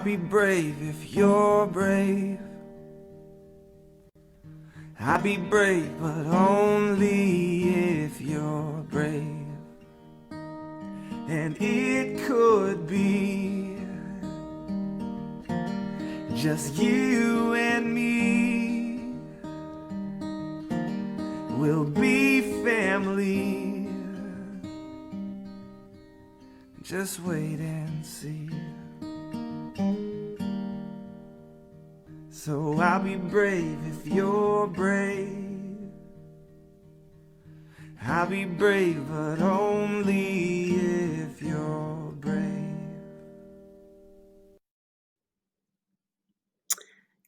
be brave if you're brave. I'll be brave, but only if you're brave. And it could be just you and me. We'll be family. Just wait and see. So I'll be brave if you're brave. I'll be brave, but only if you're brave.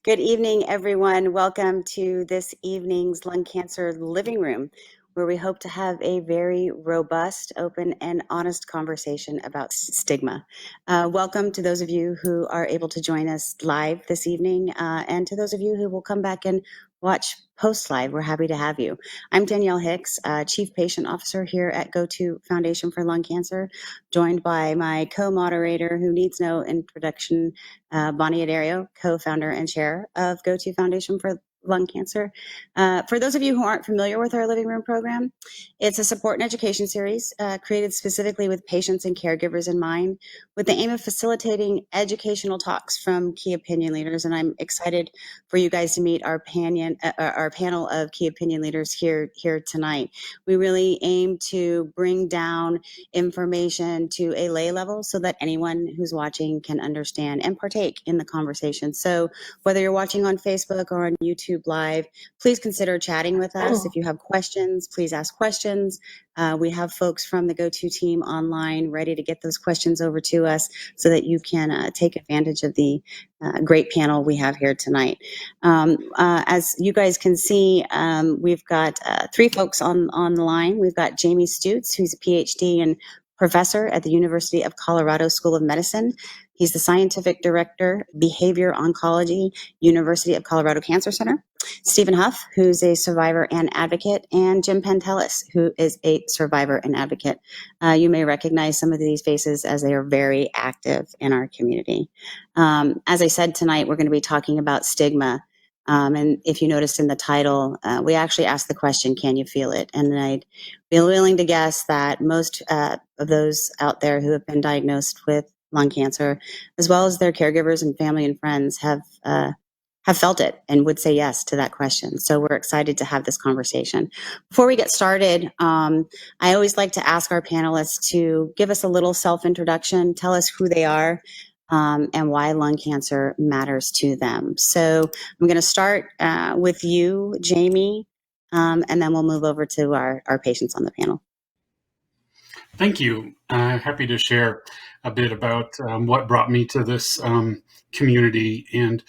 Good evening, everyone. Welcome to this evening's Lung Cancer Living Room, where we hope to have a very robust, open, and honest conversation about stigma. Welcome to those of you who are able to join us live this evening, and to those of you who will come back and watch post-live. We're happy to have you. I'm Danielle Hicks, Chief Patient Officer here at GoTo Foundation for Lung Cancer, joined by my co-moderator, who needs no introduction, Bonnie ADDARIO, co-founder and chair of GoTo Foundation for Lung Cancer. For those of you who aren't familiar with our Living Room program, it's a support and education series created specifically with patients and caregivers in mind, with the aim of facilitating educational talks from key opinion leaders. And I'm excited for you guys to meet our panel of key opinion leaders here tonight. We really aim to bring down information to a lay level so that anyone who's watching can understand and partake in the conversation. So whether you're watching on Facebook or on YouTube Live, please consider chatting with us. If you have questions, please ask questions. We have folks from the GoTo team online ready to get those questions over to us so that you can take advantage of the great panel we have here tonight. As you guys can see, we've got three folks on the line. We've got Jamie Studts, who's a PhD and professor at the University of Colorado School of Medicine. He's the scientific director, behavior oncology, University of Colorado Cancer Center. Stephen Huff, who's a survivor and advocate, and Jim Pantelas, who is a survivor and advocate. You may recognize some of these faces as they are very active in our community. As I said, tonight we're going to be talking about stigma. And if you noticed in the title, we actually asked the question, can you feel it? And I'd be willing to guess that most of those out there who have been diagnosed with lung cancer, as well as their caregivers and family and friends, have felt it and would say yes to that question. So we're excited to have this conversation. Before we get started, I always like to ask our panelists to give us a little self-introduction, tell us who they are, and why lung cancer matters to them. So I'm going to start with you, Jamie, and then we'll move over to our patients on the panel. Thank you. Happy to share a bit about what brought me to this community. And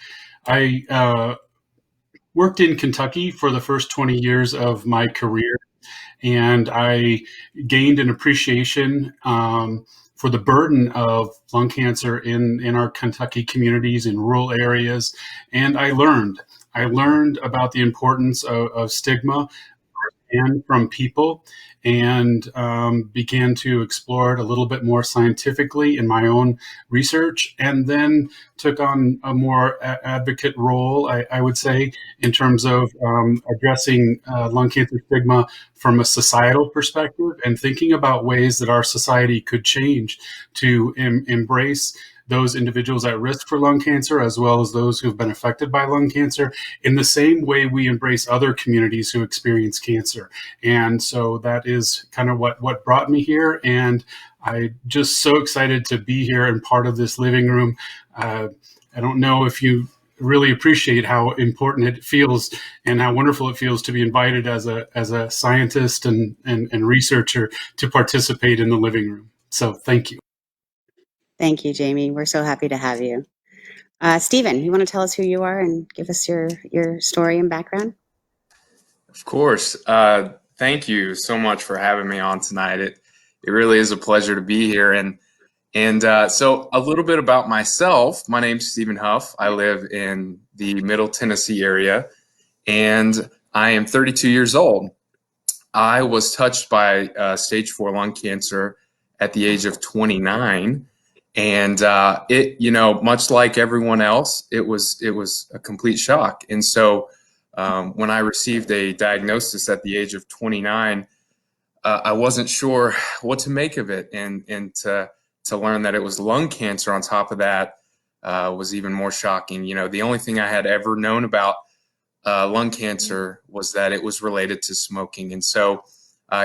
I worked in Kentucky for the first 20 years of my career, and I gained an appreciation for the burden of lung cancer in our Kentucky communities, in rural areas. And I learned about the importance of stigma and from people, and began to explore it a little bit more scientifically in my own research, and then took on a more advocate role, I would say, in terms of addressing lung cancer stigma from a societal perspective and thinking about ways that our society could change to embrace those individuals at risk for lung cancer, as well as those who've been affected by lung cancer, in the same way we embrace other communities who experience cancer. And so that is kind of what brought me here. And I'm just so excited to be here and part of this living room. I don't know if you really appreciate how important it feels and how wonderful it feels to be invited as a scientist and researcher to participate in the living room. So thank you. Thank you, Jamie. We're so happy to have you. Stephen, you want to tell us who you are and give us your story and background? Of course. Thank you so much for having me on tonight. It really is a pleasure to be here. And so a little bit about myself. My name's Stephen Huff. I live in the Middle Tennessee area, and I am 32 years old. I was touched by stage 4 lung cancer at the age of 29. And it, much like everyone else, it was a complete shock. And so when I received a diagnosis at the age of 29, I wasn't sure what to make of it, and to learn that it was lung cancer on top of that was even more shocking. The only thing I had ever known about lung cancer was that it was related to smoking. And so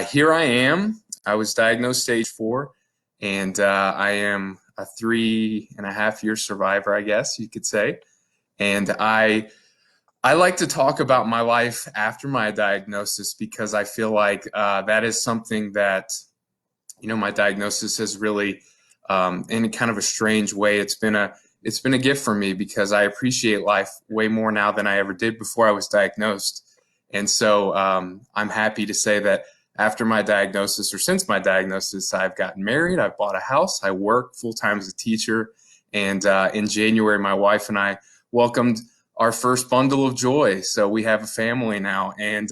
here I am. I was diagnosed stage 4, and I am a 3.5-year survivor, I guess you could say. And I like to talk about my life after my diagnosis, because I feel like that is something that, my diagnosis has really, in kind of a strange way, it's been a gift for me, because I appreciate life way more now than I ever did before I was diagnosed. And so I'm happy to say that after my diagnosis, or since my diagnosis, I've gotten married, I've bought a house, I work full-time as a teacher, and in January, my wife and I welcomed our first bundle of joy. So we have a family now, and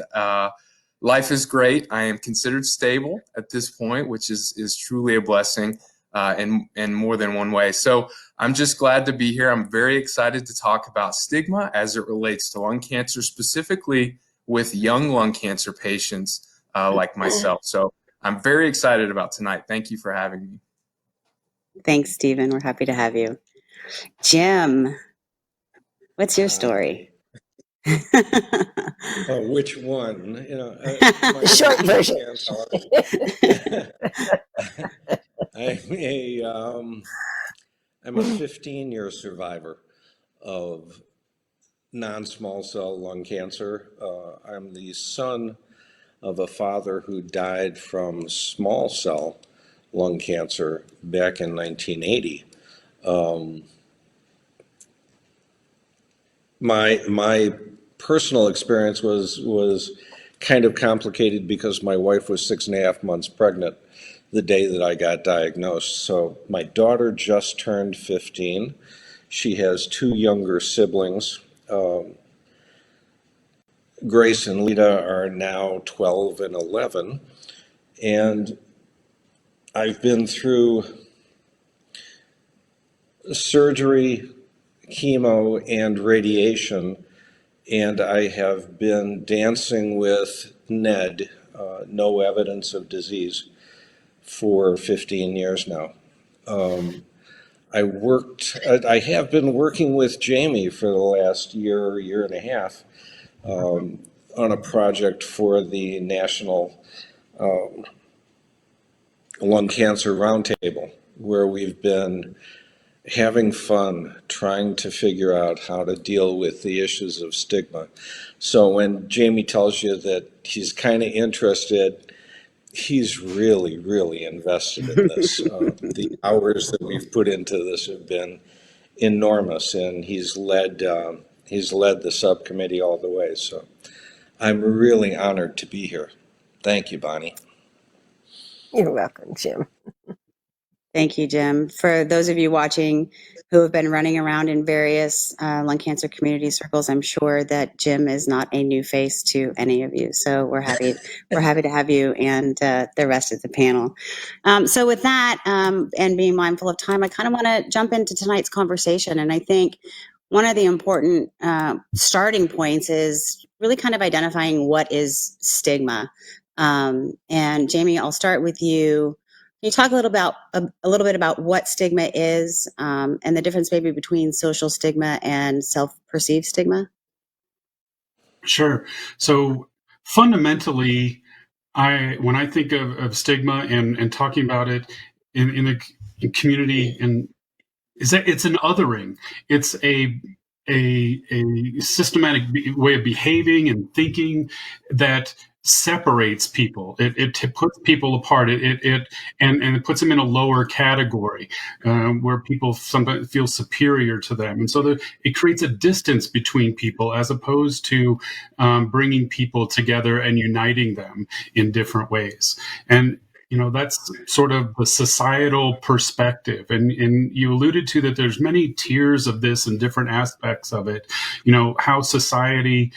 life is great. I am considered stable at this point, which is truly a blessing in more than one way. So I'm just glad to be here. I'm very excited to talk about stigma as it relates to lung cancer, specifically with young lung cancer patients like myself. So I'm very excited about tonight. Thank you for having me. Thanks, Stephen. We're happy to have you. Jim, what's your story? Which one? Short version. I'm a 15-year survivor of non-small cell lung cancer. I'm the son of a father who died from small cell lung cancer back in 1980. My personal experience was kind of complicated, because my wife was 6.5 months pregnant the day that I got diagnosed. So my daughter just turned 15. She has 2 younger siblings. Grace and Lita are now 12 and 11. And I've been through surgery, chemo, and radiation, and I have been dancing with Ned, no evidence of disease, for 15 years now. I have been working with Jamie for the last year and a half on a project for the National Lung Cancer Roundtable, where we've been having fun trying to figure out how to deal with the issues of stigma. So when Jamie tells you that he's kind of interested, he's really, really invested in this. The hours that we've put into this have been enormous, and he's led the subcommittee all the way. So I'm really honored to be here. Thank you, Bonnie. You're welcome, Jim. Thank you, Jim. For those of you watching who have been running around in various lung cancer community circles, I'm sure that Jim is not a new face to any of you. So we're happy to have you and the rest of the panel. So with that, and being mindful of time, I kind of want to jump into tonight's conversation. And I think one of the important starting points is really kind of identifying what is stigma. And Jamie, I'll start with you. Can you talk a little bit about what stigma is, and the difference maybe between social stigma and self-perceived stigma? Sure. So fundamentally, when I think of stigma and talking about it in the community, and is that it's an othering. It's a systematic way of behaving and thinking that separates people. It puts people apart. It puts them in a lower category where people sometimes feel superior to them, and so it creates a distance between people, as opposed to bringing people together and uniting them in different ways. And that's sort of the societal perspective. And you alluded to that there's many tiers of this and different aspects of it. How society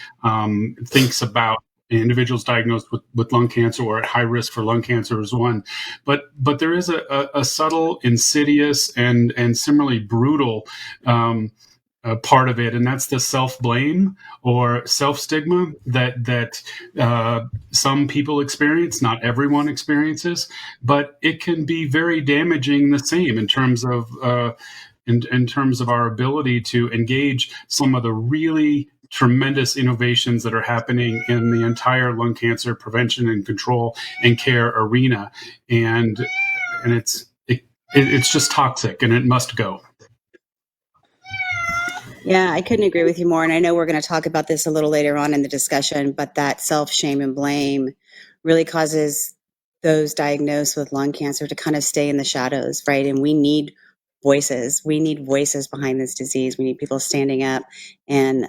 thinks about individuals diagnosed with lung cancer or at high risk for lung cancer is one, but there is a subtle, insidious, and similarly brutal part of it, and that's the self-blame or self-stigma that some people experience. Not everyone experiences, but it can be very damaging. The same in terms of in terms of our ability to engage some of the really tremendous innovations that are happening in the entire lung cancer prevention and control and care arena, and it's just toxic, and it must go. Yeah, I couldn't agree with you more. And I know we're going to talk about this a little later on in the discussion, but that self-shame and blame really causes those diagnosed with lung cancer to kind of stay in the shadows, right? And we need voices. We need voices behind this disease. We need people standing up and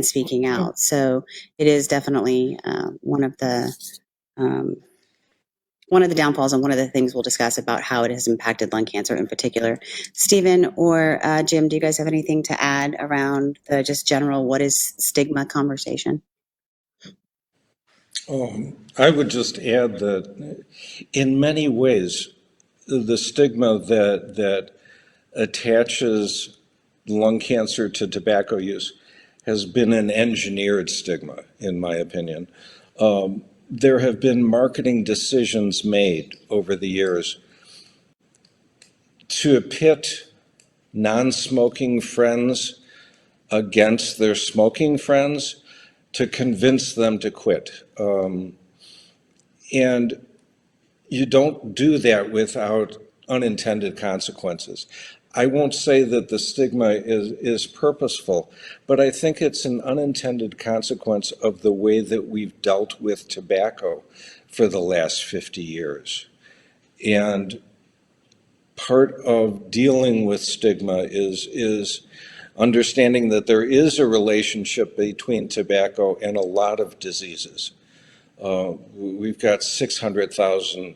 speaking out. So it is definitely one of the downfalls and one of the things we'll discuss about how it has impacted lung cancer in particular. Stephen or Jim, do you guys have anything to add around the just general what is stigma conversation? I would just add that in many ways, the stigma that attaches lung cancer to tobacco use has been an engineered stigma, in my opinion. There have been marketing decisions made over the years to pit non-smoking friends against their smoking friends to convince them to quit. And you don't do that without unintended consequences. I won't say that the stigma is purposeful, but I think it's an unintended consequence of the way that we've dealt with tobacco for the last 50 years. And part of dealing with stigma is understanding that there is a relationship between tobacco and a lot of diseases. We've got 600,000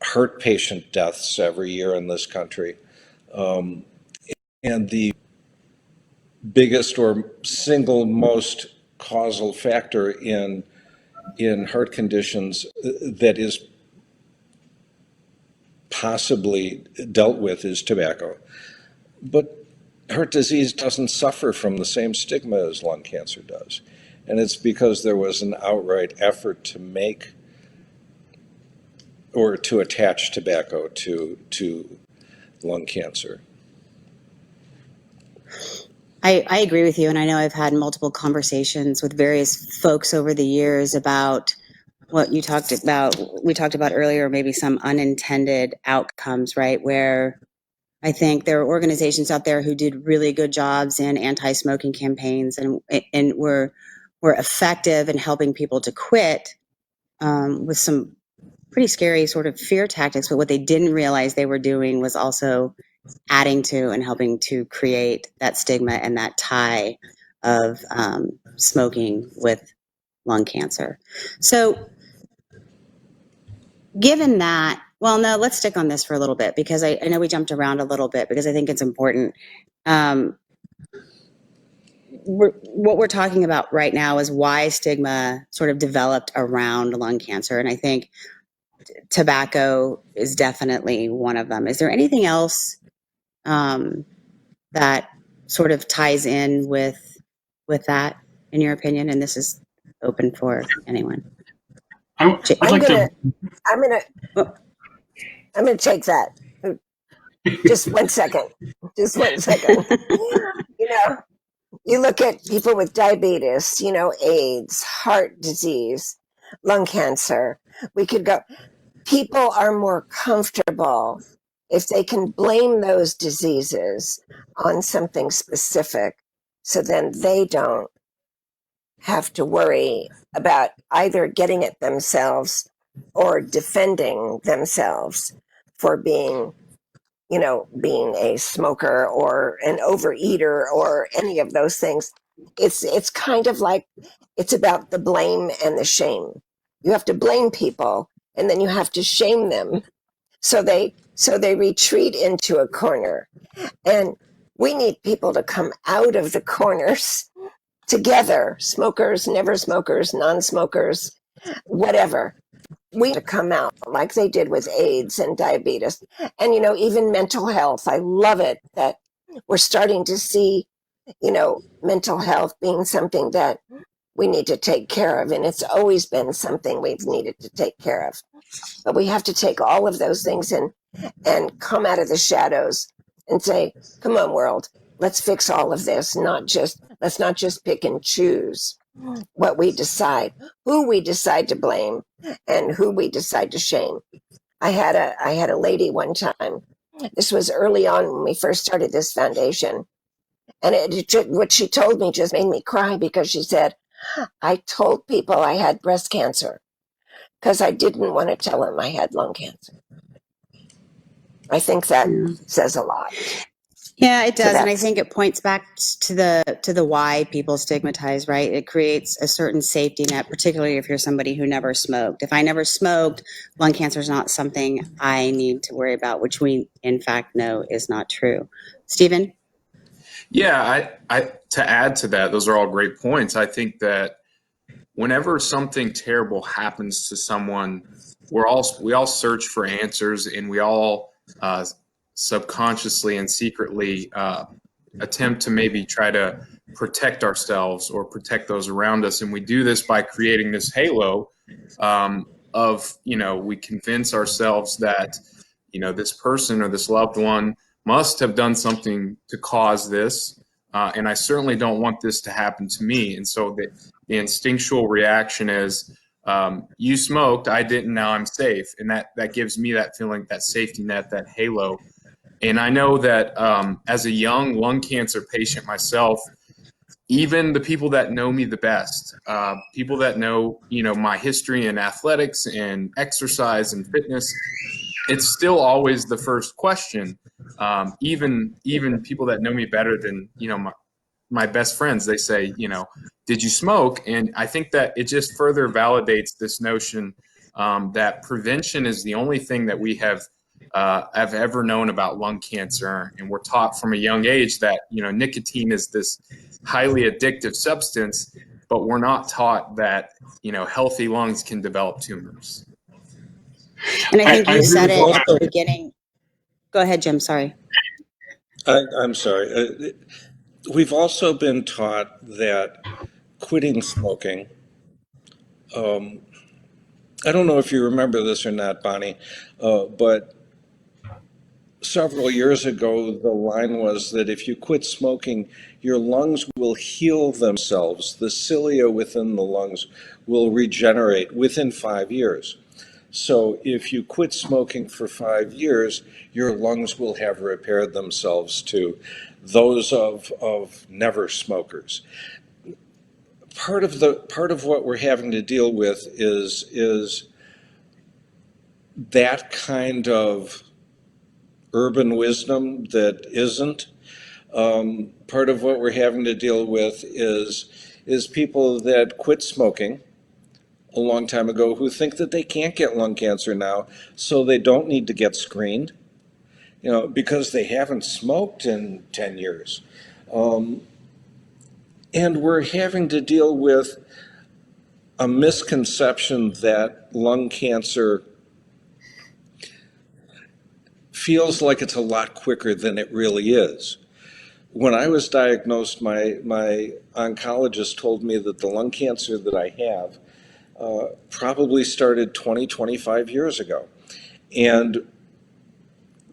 heart patient deaths every year in this country. And the biggest or single most causal factor in heart conditions that is possibly dealt with is tobacco. But heart disease doesn't suffer from the same stigma as lung cancer does. And it's because there was an outright effort to make or to attach tobacco to lung cancer. I agree with you, and I know I've had multiple conversations with various folks over the years about what you talked about. We talked about earlier, maybe some unintended outcomes, right? Where I think there are organizations out there who did really good jobs in anti-smoking campaigns and were effective in helping people to quit with some pretty scary sort of fear tactics. But what they didn't realize they were doing was also adding to and helping to create that stigma and that tie of smoking with lung cancer. So given that, well, no, let's stick on this for a little bit because I know we jumped around a little bit because I think it's important. What we're talking about right now is why stigma sort of developed around lung cancer. And I think tobacco is definitely one of them. Is there anything else that sort of ties in with that, in your opinion? And this is open for anyone. I'm gonna take that. Just 1 second. Just 1 second. You look at people with diabetes, AIDS, heart disease, lung cancer. We could go. People are more comfortable if they can blame those diseases on something specific, so then they don't have to worry about either getting it themselves or defending themselves for being a smoker or an overeater or any of those things. It's kind of like it's about the blame and the shame. You have to blame people and then you have to shame them. So they retreat into a corner. And we need people to come out of the corners together, smokers, never smokers, non-smokers, whatever, we to come out like they did with AIDS and diabetes. And, even mental health. I love it that we're starting to see, mental health being something that we need to take care of. And it's always been something we've needed to take care of. But we have to take all of those things and come out of the shadows and say, come on, world, let's fix all of this. Let's not just pick and choose what we decide, who we decide to blame, and who we decide to shame. I had a lady one time. This was early on when we first started this foundation, and what she told me just made me cry, because she said, I told people I had breast cancer because I didn't want to tell them I had lung cancer. I think that says a lot. Yeah, it does. So And I think it points back to the why people stigmatize, right? It creates a certain safety net, particularly if you're somebody who never smoked. If I never smoked, lung cancer is not something I need to worry about, which we in fact know is not true. Stephen? Yeah, I to add to that, those are all great points. I think that whenever something terrible happens to someone, we all search for answers, and we all subconsciously and secretly attempt to maybe try to protect ourselves or protect those around us. And we do this by creating this halo of, we convince ourselves that, this person or this loved one must have done something to cause this. And I certainly don't want this to happen to me. And so the instinctual reaction is, you smoked, I didn't, now I'm safe. And that gives me that feeling, that safety net, that halo. And I know that as a young lung cancer patient myself, even the people that know me the best, people that know, my history in athletics and exercise and fitness, it's still always the first question. Even people that know me better than, my best friends, they say, did you smoke? And I think that it just further validates this notion that prevention is the only thing that we have ever known about lung cancer. And we're taught from a young age that, nicotine is this highly addictive substance, but we're not taught that, healthy lungs can develop tumors. And I think you said it at the Also, beginning. Go ahead, Jim. Sorry. I'm sorry. We've also been taught that quitting smoking, I don't know if you remember this or not, Bonnie, but several years ago, the line was that if you quit smoking, your lungs will heal themselves. The cilia within the lungs will regenerate within 5 years. So if you quit smoking for 5 years, your lungs will have repaired themselves to those of never smokers. Part of what we're having to deal with is that kind of urban wisdom that isn't. Part of what we're having to deal with is people that quit smoking a long time ago who think that they can't get lung cancer now, so they don't need to get screened, because they haven't smoked in 10 years. And we're having to deal with a misconception that lung cancer feels like it's a lot quicker than it really is. When I was diagnosed, my oncologist told me that the lung cancer that I have probably started 25 years ago. And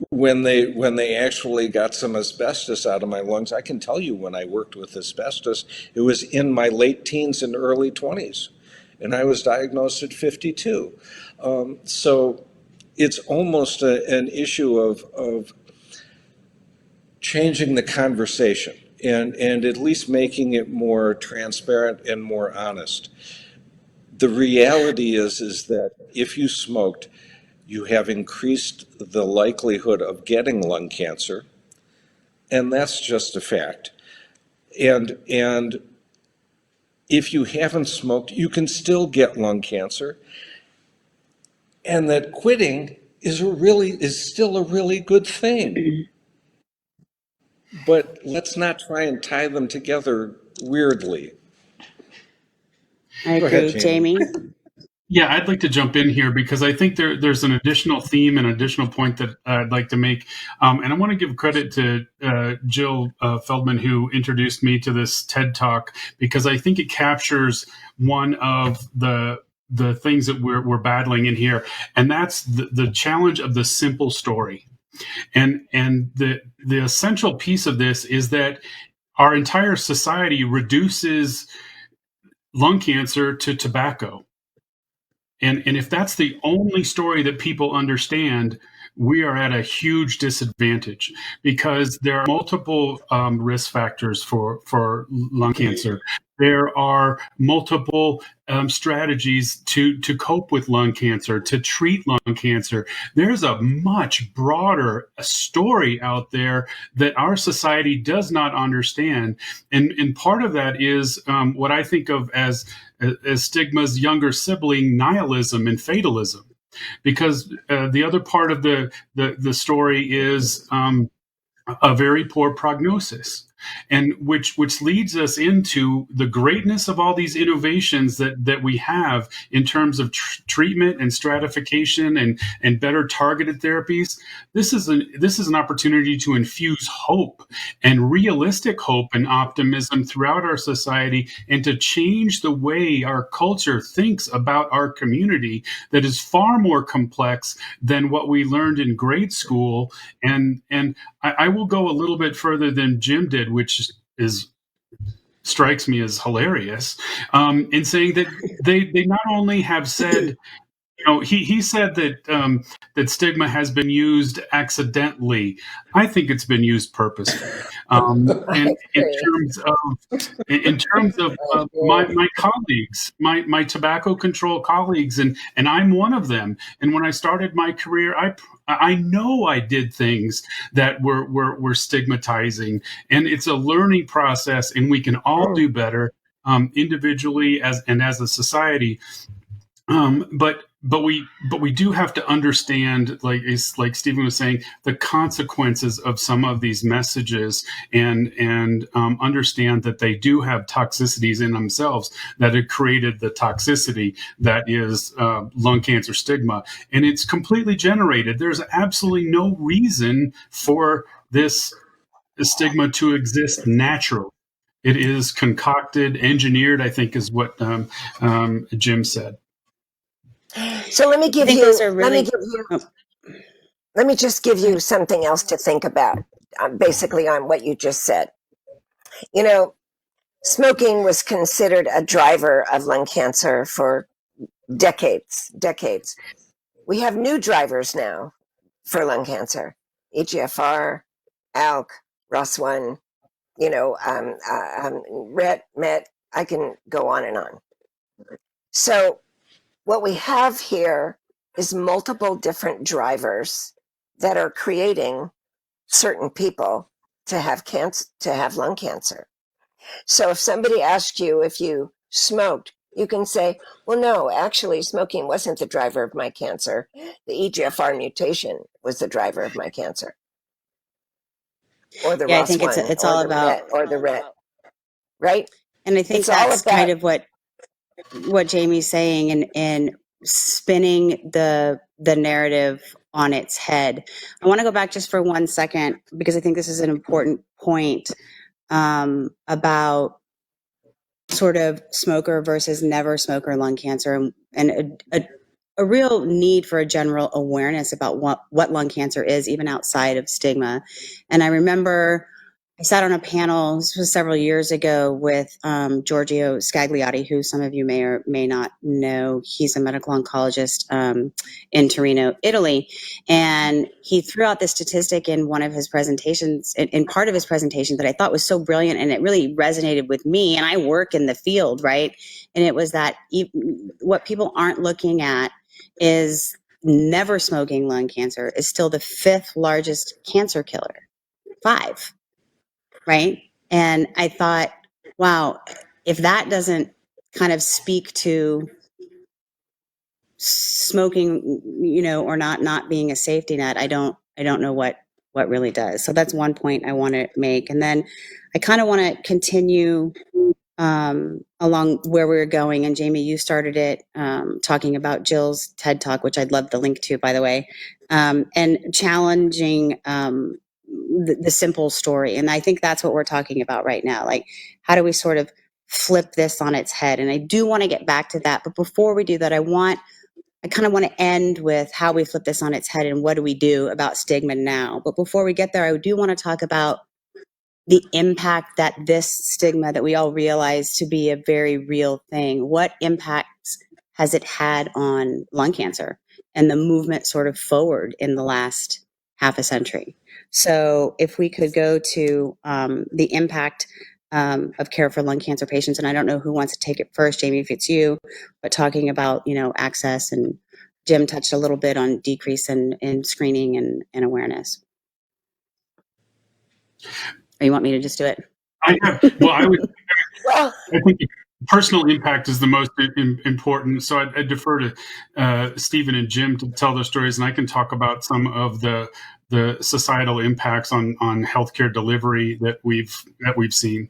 when they actually got some asbestos out of my lungs, I can tell you when I worked with asbestos, it was in my late teens and early 20s. And I was diagnosed at 52. So it's almost an issue of changing the conversation and at least making it more transparent and more honest. The reality is that if you smoked, you have increased the likelihood of getting lung cancer, and that's just a fact. And if you haven't smoked, you can still get lung cancer, and that quitting is still a really good thing. But let's not try and tie them together weirdly. I Go ahead, agree. Jamie. Jamie? Yeah, I'd like to jump in here because I think there's an additional theme and additional point that I'd like to make. And I want to give credit to Jill Feldman, who introduced me to this TED Talk, because I think it captures one of the things that we're battling in here. And that's the challenge of the simple story. And the essential piece of this is that our entire society reduces lung cancer to tobacco. And if that's the only story that people understand, we are at a huge disadvantage because there are multiple risk factors for lung cancer. There are multiple strategies to cope with lung cancer, to treat lung cancer. There's a much broader story out there that our society does not understand. And part of that is what I think of as stigma's younger sibling, nihilism and fatalism, because the other part of the story is a very poor prognosis, and which leads us into the greatness of all these innovations that we have in terms of treatment and stratification and better targeted therapies. This is an opportunity to infuse hope and realistic hope and optimism throughout our society, and to change the way our culture thinks about our community that is far more complex than what we learned in grade school. And I will go a little bit further than Jim did, which strikes me as hilarious, in saying that they not only have said, he said that that stigma has been used accidentally. I think it's been used purposefully. And in terms of my colleagues, my tobacco control colleagues, and I'm one of them. And when I started my career, I know I did things that were stigmatizing, and it's a learning process, and we can all do better individually as a society. But we do have to understand, like Stephen was saying, the consequences of some of these messages, and understand that they do have toxicities in themselves that have created the toxicity that is lung cancer stigma, and it's completely generated. There's absolutely no reason for this stigma to exist naturally. It is concocted, engineered, I think, is what Jim said. So let me give think you, those are really- let me just give you something else to think about, basically on what you just said. Smoking was considered a driver of lung cancer for decades. We have new drivers now for lung cancer: EGFR, ALK, ROS1, RET, MET. I can go on and on. So what we have here is multiple different drivers that are creating certain people to have lung cancer. So if somebody asked you if you smoked, you can say, well, no, actually smoking wasn't the driver of my cancer. The EGFR mutation was the driver of my cancer. Or the ROS1, I think it's all about, or the RET, right? and I think that's kind of what Jamie's saying, and spinning the narrative on its head. I want to go back just for 1 second, because I think this is an important point about sort of smoker versus never smoker lung cancer, and a real need for a general awareness about what lung cancer is, even outside of stigma. And I remember I sat on a panel, this was several years ago, with Giorgio Scagliotti, who some of you may or may not know. He's a medical oncologist in Torino, Italy. And he threw out this statistic in one of his presentations, in part of his presentation, that I thought was so brilliant, and it really resonated with me. And I work in the field, right? And it was that what people aren't looking at is never smoking lung cancer is still the 5th largest cancer killer. 5. Right. And I thought, wow, if that doesn't kind of speak to smoking, or not being a safety net, I don't know what really does. So that's one point I want to make. And then I kind of want to continue along where we were going. And Jamie, you started it talking about Jill's TED Talk, which I'd love the link to, by the way, and challenging the simple story. And I think that's what we're talking about right now. Like, how do we sort of flip this on its head? And I do want to get back to that. But before we do that, I kind of want to end with how we flip this on its head and what do we do about stigma now. But before we get there, I do want to talk about the impact that this stigma that we all realize to be a very real thing, what impacts has it had on lung cancer and the movement sort of forward in the last half a century? So if we could go to the impact of care for lung cancer patients, and I don't know who wants to take it first, Jamie, if it's you, but talking about, access, and Jim touched a little bit on decrease in screening and awareness. Or you want me to just do it? I think personal impact is the most important. So I defer to Stephen and Jim to tell their stories, and I can talk about some of the societal impacts on healthcare delivery that we've seen.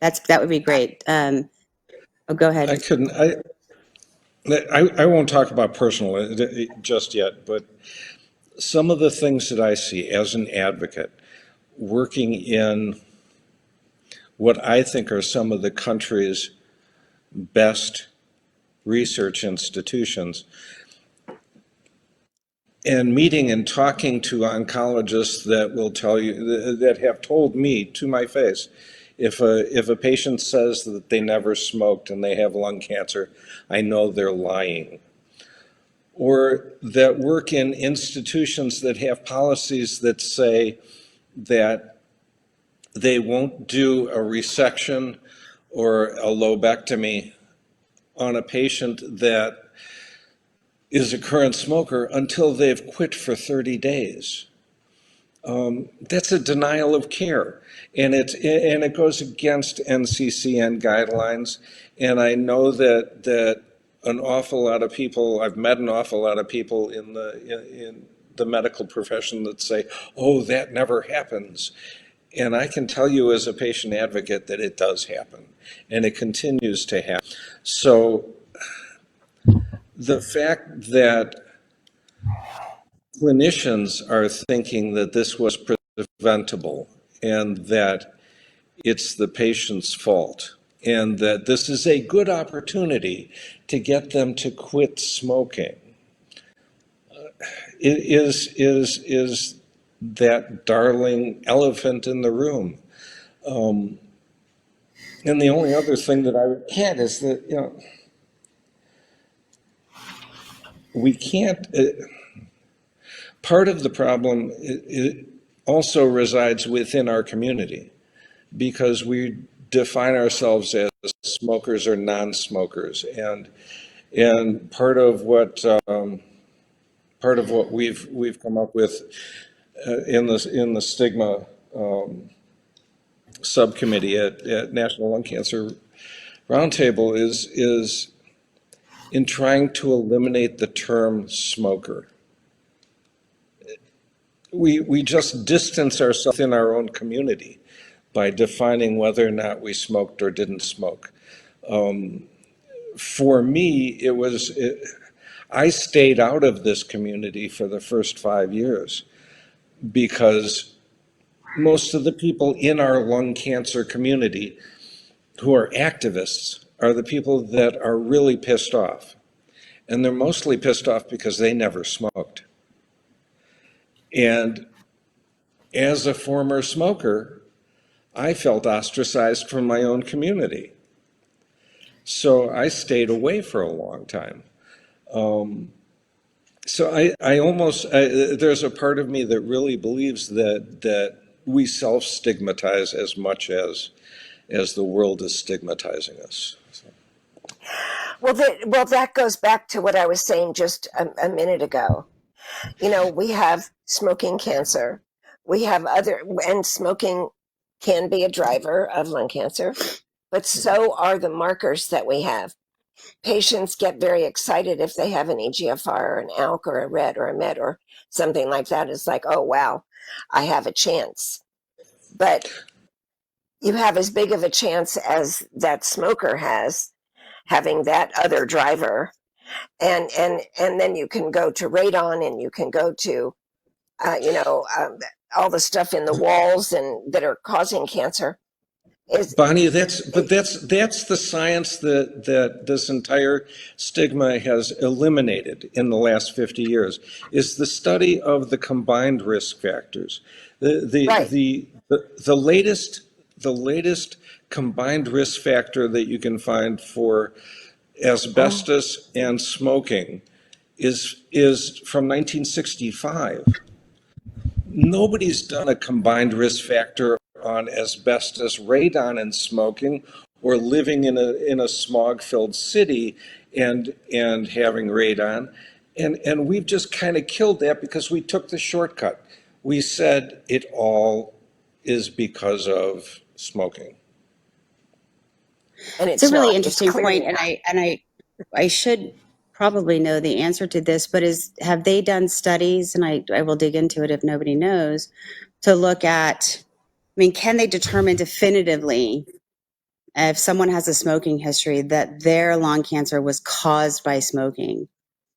That would be great. Go ahead. I won't talk about personal just yet, but some of the things that I see as an advocate working in what I think are some of the country's best research institutions, and meeting and talking to oncologists that will tell you, that have told me to my face, if a patient says that they never smoked and they have lung cancer, I know they're lying. Or that work in institutions that have policies that say that they won't do a resection or a lobectomy on a patient that is a current smoker until they've quit for 30 days. That's a denial of care, and it goes against NCCN guidelines. And I know that an awful lot of people, I've met an awful lot of people in the medical profession that say, "Oh, that never happens." And I can tell you as a patient advocate that it does happen, and it continues to happen. So the fact that clinicians are thinking that this was preventable and that it's the patient's fault and that this is a good opportunity to get them to quit smoking is that darling elephant in the room. And the only other thing that I would add is that, we can't, part of the problem it also resides within our community, because we define ourselves as smokers or non-smokers, and part of what we've come up with in the Stigma subcommittee at National Lung Cancer Roundtable is in trying to eliminate the term smoker. We just distance ourselves in our own community by defining whether or not we smoked or didn't smoke. For me, I stayed out of this community for the first 5 years because most of the people in our lung cancer community who are activists are the people that are really pissed off. And they're mostly pissed off because they never smoked. And as a former smoker, I felt ostracized from my own community. So I stayed away for a long time. So there's a part of me that really believes that we self-stigmatize as much as the world is stigmatizing us. So. Well, that goes back to what I was saying just a minute ago. We have smoking cancer. We have and smoking can be a driver of lung cancer, but so are the markers that we have. Patients get very excited if they have an EGFR or an ALK or a RED or a MET or something like that. It's like, oh, wow, I have a chance. But you have as big of a chance as that smoker has having that other driver. And then you can go to radon, and you can go to all the stuff in the walls and that are causing cancer. Bonnie, that's the science that this entire stigma has eliminated in the last 50 years, is the study of the combined risk factors. Right. The latest combined risk factor that you can find for asbestos and smoking is from 1965. Nobody's done a combined risk factor on asbestos, radon, and smoking, or living in a smog-filled city and having radon, and we've just kind of killed that because we took the shortcut. We said it all is because of smoking. And It's a really not. interesting point, Not. and I should probably know the answer to this, but have they done studies, and I will dig into it if nobody knows, to look at, I mean, can they determine definitively if someone has a smoking history that their lung cancer was caused by smoking,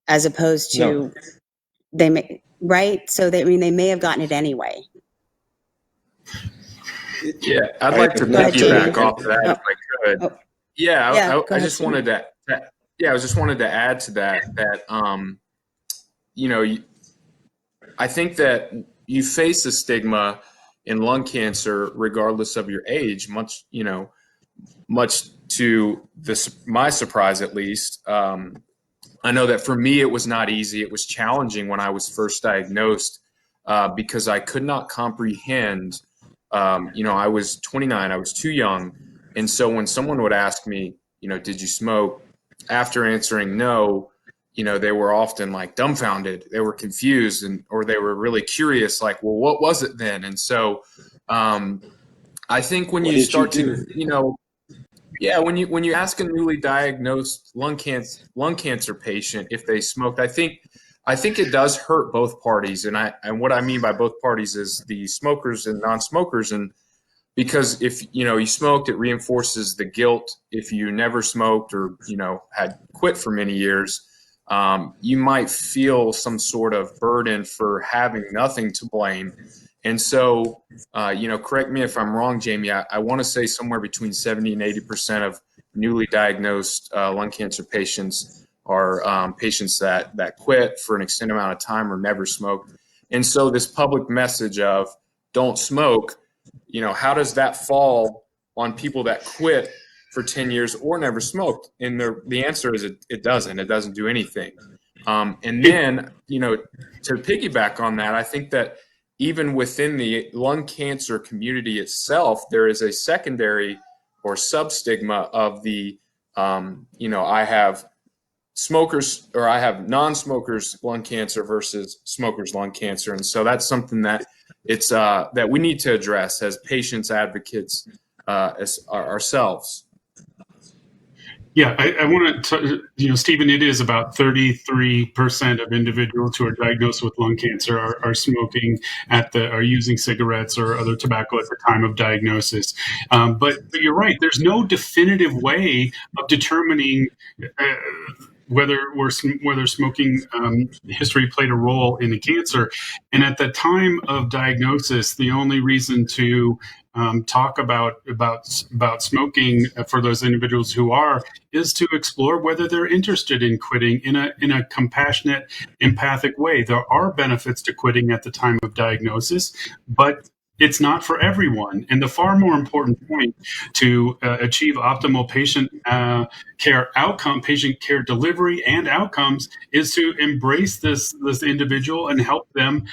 as opposed to they may, right? So they may have gotten it anyway. Yeah, I'd like to piggyback off of that if I could. Oh. Yeah, I ahead, just wanted to. Yeah, I just wanted to add to that. I think that you face a stigma in lung cancer regardless of your age. Much to my surprise, at least. I know that for me, it was not easy. It was challenging when I was first diagnosed because I could not comprehend. I was 29. I was too young. And so when someone would ask me, did you smoke? After answering no, they were often like dumbfounded. They were confused or they were really curious, like, well, what was it then? And so I think when you start to, when you ask a newly diagnosed lung cancer patient if they smoked, I think it does hurt both parties. And what I mean by both parties is the smokers and non-smokers. And because if you smoked, it reinforces the guilt. If you never smoked or had quit for many years, you might feel some sort of burden for having nothing to blame. And so, correct me if I'm wrong, Jamie, I want to say somewhere between 70 and 80% of newly diagnosed lung cancer patients are patients that quit for an extended amount of time or never smoked. And so this public message of don't smoke, how does that fall on people that quit for 10 years or never smoked? And the answer is it doesn't do anything. And then, to piggyback on that, I think that even within the lung cancer community itself, there is a secondary or substigma of the, I have smokers or I have non-smokers lung cancer versus smokers lung cancer. And so that's something that that we need to address as patients, advocates, as ourselves. Yeah, I want to, Stephen, it is about 33% of individuals who are diagnosed with lung cancer are smoking are using cigarettes or other tobacco at the time of diagnosis. But you're right, there's no definitive way of determining whether smoking history played a role in the cancer. And at the time of diagnosis, the only reason to talk about smoking for those individuals who is to explore whether they're interested in quitting in a compassionate, empathic way. There are benefits to quitting at the time of diagnosis, but it's not for everyone. And the far more important point to achieve optimal patient care delivery and outcomes is to embrace this individual and help them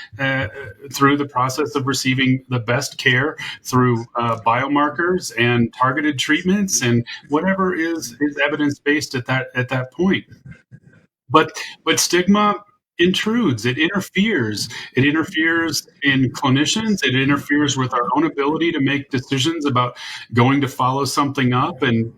through the process of receiving the best care through biomarkers and targeted treatments and whatever is evidence-based at that point. But stigma intrudes, it interferes. It interferes in clinicians, it interferes with our own ability to make decisions about going to follow something up and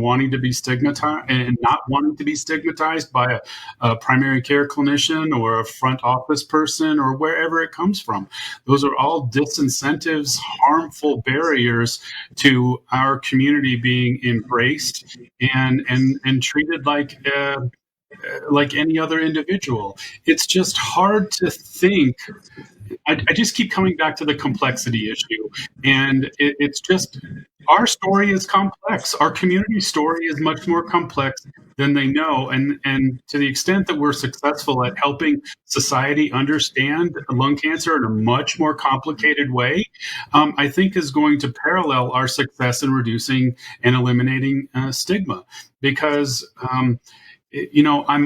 wanting to be stigmatized and not wanting to be stigmatized by a primary care clinician or a front office person or wherever it comes from. Those are all disincentives, harmful barriers to our community being embraced and treated like any other individual. It's just hard to think. I just keep coming back to the complexity issue. And it's just our story is complex. Our community story is much more complex than they know. And to the extent that we're successful at helping society understand lung cancer in a much more complicated way, I think is going to parallel our success in reducing and eliminating stigma. Because I'm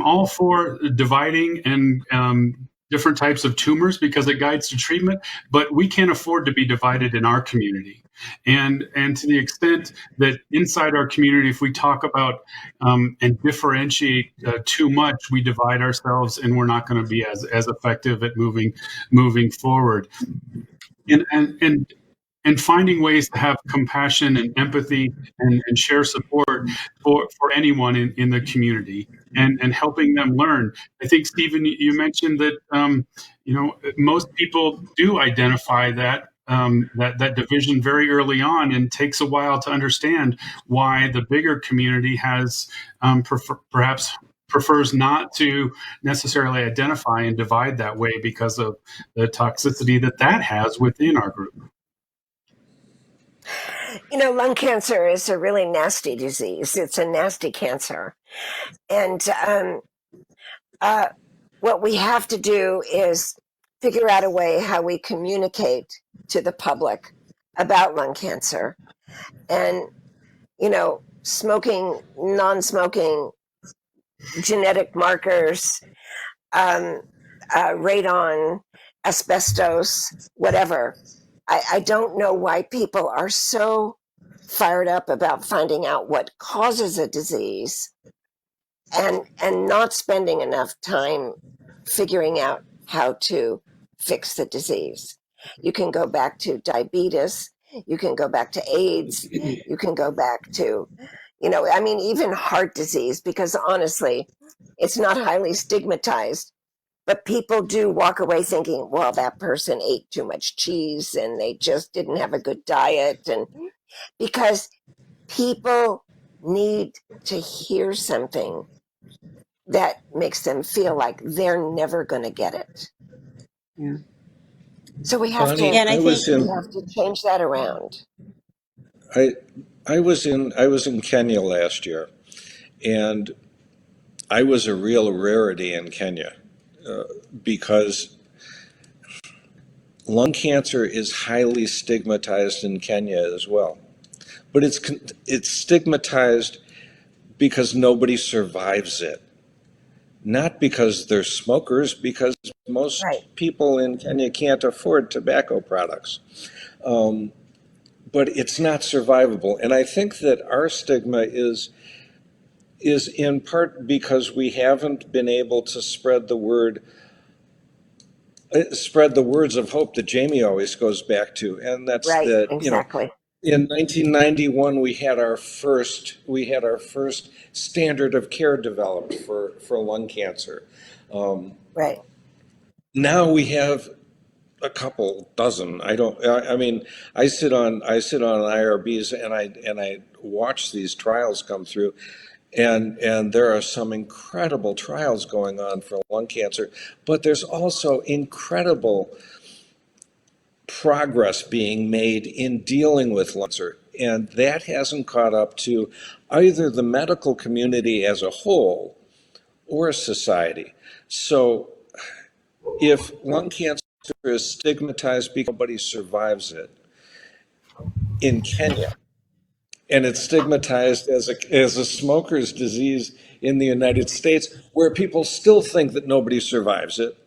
all for dividing and different types of tumors because it guides to treatment, but we can't afford to be divided in our community. And to the extent that inside our community, if we talk about and differentiate too much, we divide ourselves, and we're not going to be as effective at moving forward. And finding ways to have compassion and empathy and share support for anyone in the community and helping them learn. I think, Stephen, you mentioned that, most people do identify that division very early on, and takes a while to understand why the bigger community has perhaps prefers not to necessarily identify and divide that way because of the toxicity that has within our group. Lung cancer is a really nasty disease. It's a nasty cancer. And what we have to do is figure out a way how we communicate to the public about lung cancer. And, smoking, non-smoking, genetic markers, radon, asbestos, whatever. I don't know why people are so fired up about finding out what causes a disease and not spending enough time figuring out how to fix the disease. You can go back to diabetes, you can go back to AIDS, you can go back to, even heart disease, because honestly, it's not highly stigmatized. But people do walk away thinking, well, that person ate too much cheese and they just didn't have a good diet. And because people need to hear something that makes them feel like they're never going to get it. Yeah. So we have Bonnie, Yeah, and I to I was think we have to change that around. I was in Kenya last year, and I was a real rarity in Kenya because lung cancer is highly stigmatized in Kenya as well. But it's stigmatized because nobody survives it. Not because they're smokers, because most Right. people in Kenya can't afford tobacco products. But it's not survivable. And I think that our stigma is in part because we haven't been able to spread the words of hope that Jamie always goes back to. And that's Right, that, exactly. in 1991, we had our first standard of care developed for lung cancer. Right. Now we have a couple dozen. I sit on IRBs and I watch these trials come through, and there are some incredible trials going on for lung cancer, but there's also incredible progress being made in dealing with lung cancer, and that hasn't caught up to either the medical community as a whole or society. So if lung cancer is stigmatized because nobody survives it in Kenya, and it's stigmatized as a smoker's disease in the United States, where people still think that nobody survives it,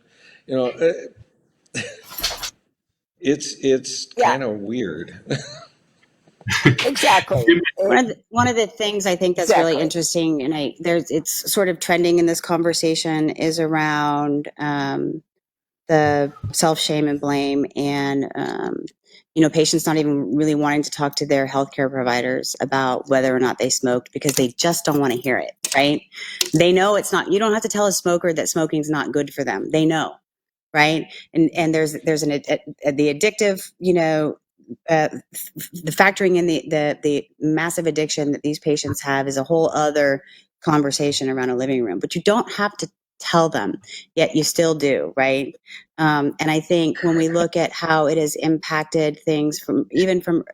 it's Yeah. kind of weird. Exactly. One of the things I think that's really interesting, and it's sort of trending in this conversation, is around the self-shame and blame, and patients not even really wanting to talk to their healthcare providers about whether or not they smoked because they just don't want to hear it, right? They know it's not. You don't have to tell a smoker that smoking is not good for them. They know, right? And there's the addictive, the factoring in the massive addiction that these patients have is a whole other conversation around a living room. But you don't have to tell them, yet you still do, right? And I think when we look at how it has impacted things from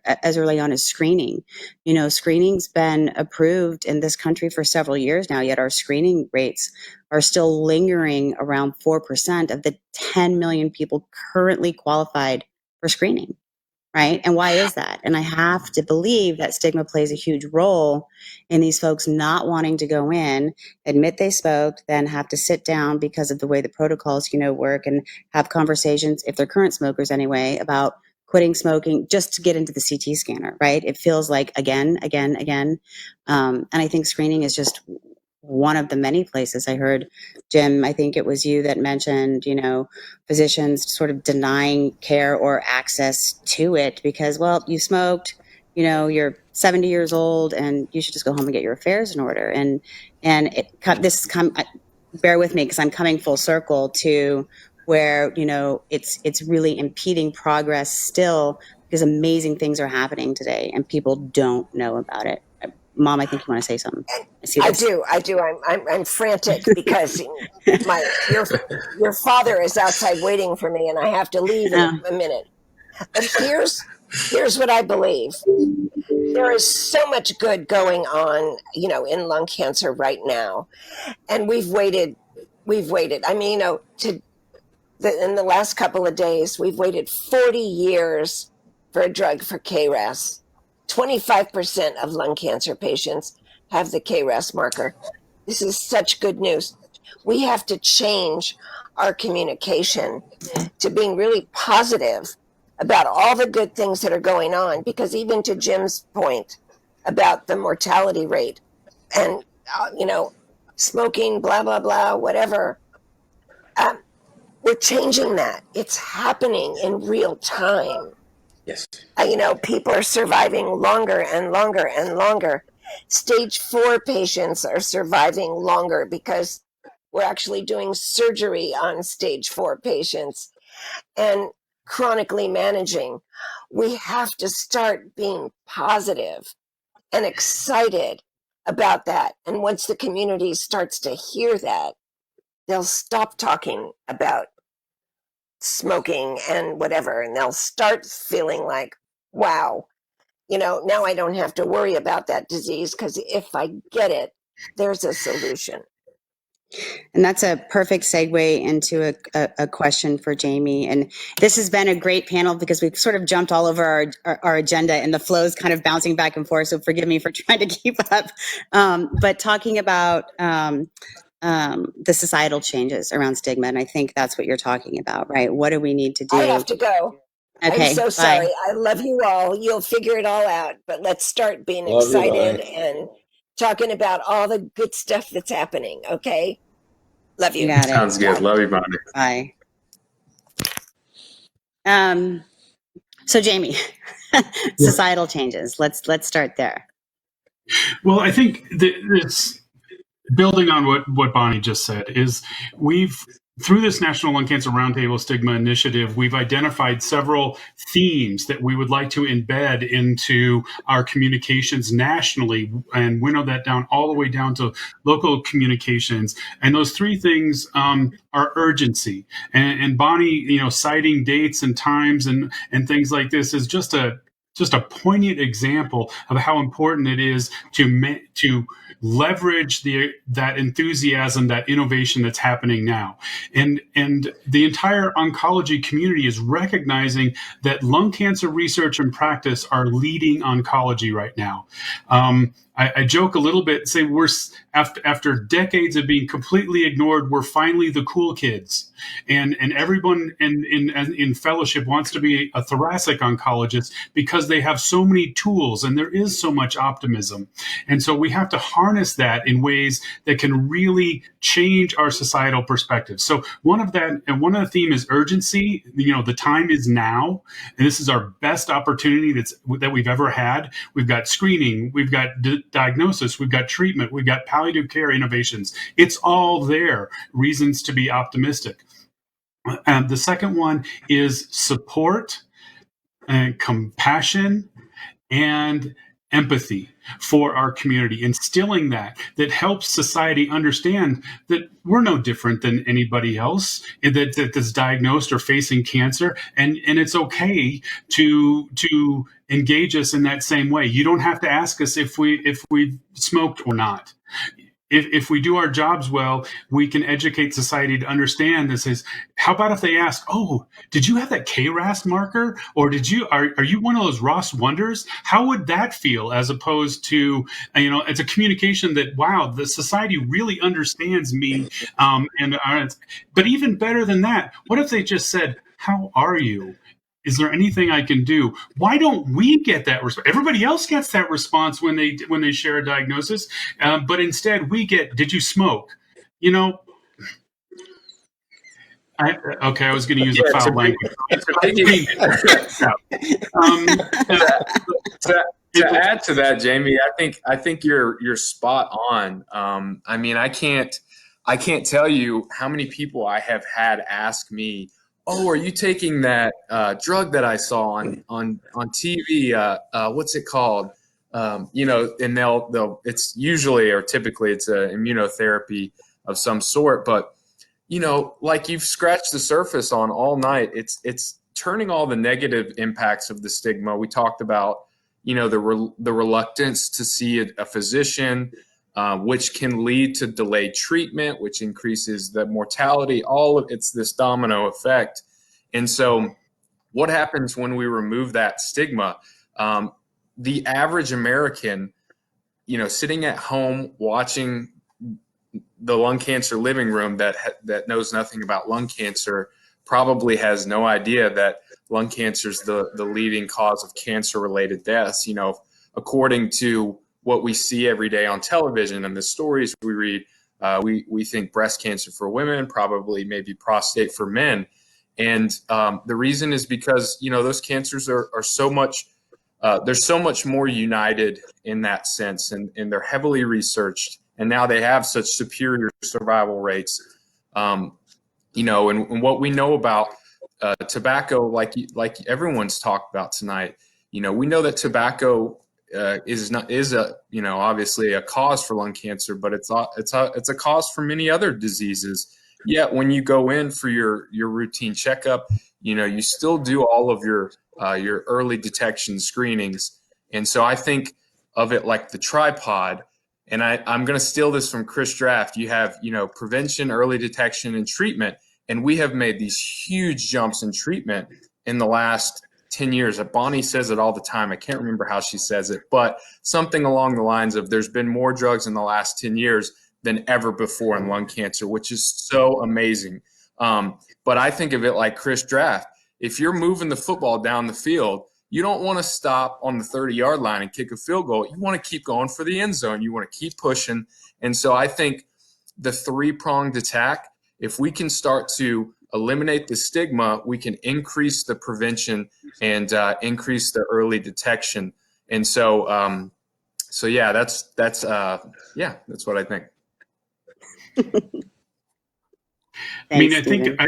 as early on as screening, screening's been approved in this country for several years now, yet our screening rates are still lingering around 4% of the 10 million people currently qualified for screening. Right. And why is that? And I have to believe that stigma plays a huge role in these folks not wanting to go in, admit they smoked, then have to sit down because of the way the protocols, work, and have conversations, if they're current smokers anyway, about quitting smoking just to get into the CT scanner. Right. It feels like again. And I think screening is just one of the many places. I heard, Jim, I think it was you that mentioned, physicians sort of denying care or access to it because, well, you smoked, you're 70 years old and you should just go home and get your affairs in order. And bear with me because I'm coming full circle to where, it's really impeding progress still because amazing things are happening today and people don't know about it. Mom, I think you want to say something. I do. I'm frantic because your father is outside waiting for me, and I have to leave in a minute. But here's what I believe. There is so much good going on, in lung cancer right now, and we've waited. I mean, in the last couple of days, we've waited 40 years for a drug for KRAS. 25% of lung cancer patients have the KRAS marker. This is such good news. We have to change our communication to being really positive about all the good things that are going on, because even to Jim's point about the mortality rate and, smoking, blah, blah, blah, whatever, we're changing that. It's happening in real time. Yes. People are surviving longer and longer and longer. Stage 4 patients are surviving longer because we're actually doing surgery on stage 4 patients and chronically managing. We have to start being positive and excited about that. And once the community starts to hear that, they'll stop talking about smoking and whatever, and they'll start feeling like, wow, now I don't have to worry about that disease because if I get it, there's a solution. And that's a perfect segue into a question for Jamie. And this has been a great panel because we've sort of jumped all over our agenda and the flow's kind of bouncing back and forth. So forgive me for trying to keep up. But talking about the societal changes around stigma, and I think that's what you're talking about, right? What do we need to do? I have to go. Okay, I'm so sorry. I love you all. You'll figure it all out. But let's start being excited and talking about all the good stuff that's happening. Okay? Love you. Sounds good. Love you, Bonnie. Bye. So Jamie, societal changes. Let's start there. Well, I think it's building on what Bonnie just said is through this National Lung Cancer Roundtable Stigma Initiative, we've identified several themes that we would like to embed into our communications nationally and winnow that down all the way down to local communications. And those three things are urgency. And Bonnie, citing dates and times and things like this is just a poignant example of how important it is to leverage that enthusiasm, that innovation that's happening now. And the entire oncology community is recognizing that lung cancer research and practice are leading oncology right now. I joke a little bit, say we're after decades of being completely ignored, we're finally the cool kids, and everyone in fellowship wants to be a thoracic oncologist because because they have so many tools and there is so much optimism. And so we have to harness that in ways that can really change our societal perspective. So one of the theme is urgency. The time is now, and this is our best opportunity that we've ever had. We've got screening, we've got diagnosis, we've got treatment, we've got palliative care innovations. It's all there. Reasons to be optimistic. The second one is support and compassion and empathy for our community, instilling that helps society understand that we're no different than anybody else that's diagnosed or facing cancer, and it's okay to engage us in that same way. You don't have to ask us if we smoked or not. If we do our jobs well, we can educate society to understand this. Is how about if they ask, "Oh, did you have that KRAS marker, or are you one of those Ross Wonders?" How would that feel, as opposed to it's a communication that, wow, the society really understands me. But even better than that, what if they just said, "How are you? Is there anything I can do?" Why don't we get that response? Everybody else gets that response when they share a diagnosis, but instead we get, "Did you smoke?" I was going to use a foul language. To add to that, Jamie, I think you're spot on. I can't tell you how many people I have had ask me, "Oh, are you taking that drug that I saw on TV? What's it called?" And it's usually, or typically, it's an immunotherapy of some sort. But like you've scratched the surface on all night. It's turning all the negative impacts of the stigma. We talked about the reluctance to see a physician, which can lead to delayed treatment, which increases the mortality. It's this domino effect. And so what happens when we remove that stigma? The average American, sitting at home watching the lung cancer living room that knows nothing about lung cancer, probably has no idea that lung cancer is the leading cause of cancer-related deaths. According to what we see every day on television and the stories we read, we think breast cancer for women, probably maybe prostate for men. And the reason is because, those cancers are so much, they're so much more united in that sense, and they're heavily researched. And now they have such superior survival rates. And what we know about tobacco, like everyone's talked about tonight, we know that tobacco is obviously a cause for lung cancer, but it's a cause for many other diseases. Yet when you go in for your routine checkup, you still do all of your early detection screenings. And so I think of it like the tripod. And I'm going to steal this from Chris Draft. You have, prevention, early detection, and treatment. And we have made these huge jumps in treatment in the last 10 years. Bonnie says it all the time. I can't remember how she says it, but something along the lines of there's been more drugs in the last 10 years than ever before in lung cancer, which is so amazing. But I think of it like Chris Draft. If you're moving the football down the field, you don't want to stop on the 30-yard line and kick a field goal. You want to keep going for the end zone. You want to keep pushing. And so I think the three-pronged attack, if we can start to eliminate the stigma, we can increase the prevention and increase the early detection. And so, yeah, that's what I think. I think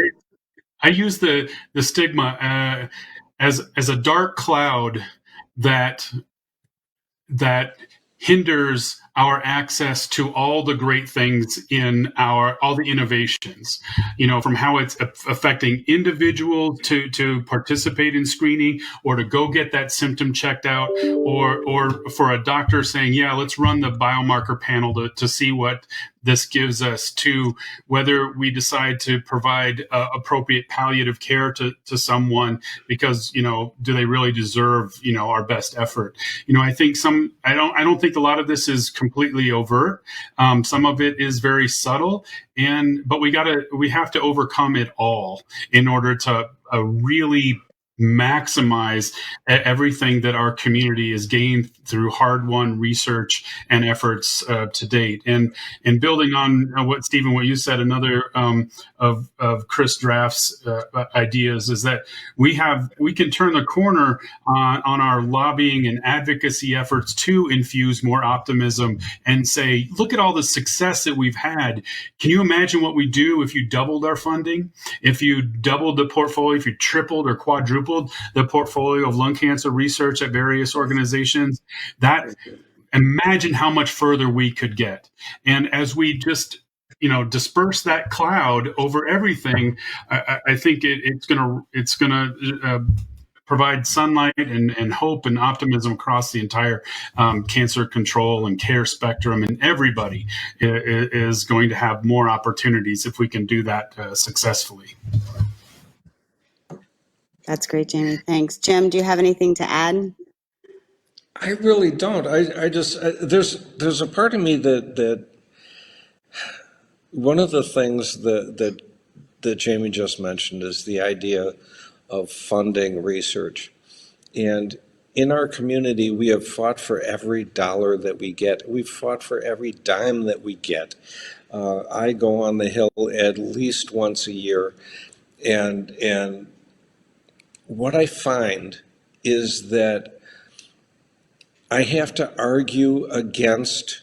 I use the stigma as a dark cloud that hinders our access to all the great things in all the innovations, from how it's affecting individuals to participate in screening or to go get that symptom checked out, or for a doctor saying, yeah, let's run the biomarker panel to see what this gives us, to whether we decide to provide appropriate palliative care to someone because, do they really deserve, our best effort? I think I don't think a lot of this is completely overt. Some of it is very subtle, but we have to overcome it all in order to really maximize everything that our community has gained through hard-won research and efforts to date. And building on what Stephen, what you said, another of Chris Draft's ideas is that we can turn the corner on our lobbying and advocacy efforts to infuse more optimism and say, look at all the success that we've had. Can you imagine what we do if you doubled our funding, if you doubled the portfolio, if you tripled or quadrupled the portfolio of lung cancer research at various organizations? That, imagine how much further we could get. And as we just disperse that cloud over everything, I think it's gonna provide sunlight and hope and optimism across the entire cancer control and care spectrum, and everybody is going to have more opportunities if we can do that successfully. That's great, Jamie. Thanks. Jim, do you have anything to add? I really don't. I just there's a part of me that one of the things that Jamie just mentioned is the idea of funding research. And in our community, we have fought for every dollar that we get. We've fought for every dime that we get. I go on the Hill at least once a year, and what I find is that I have to argue against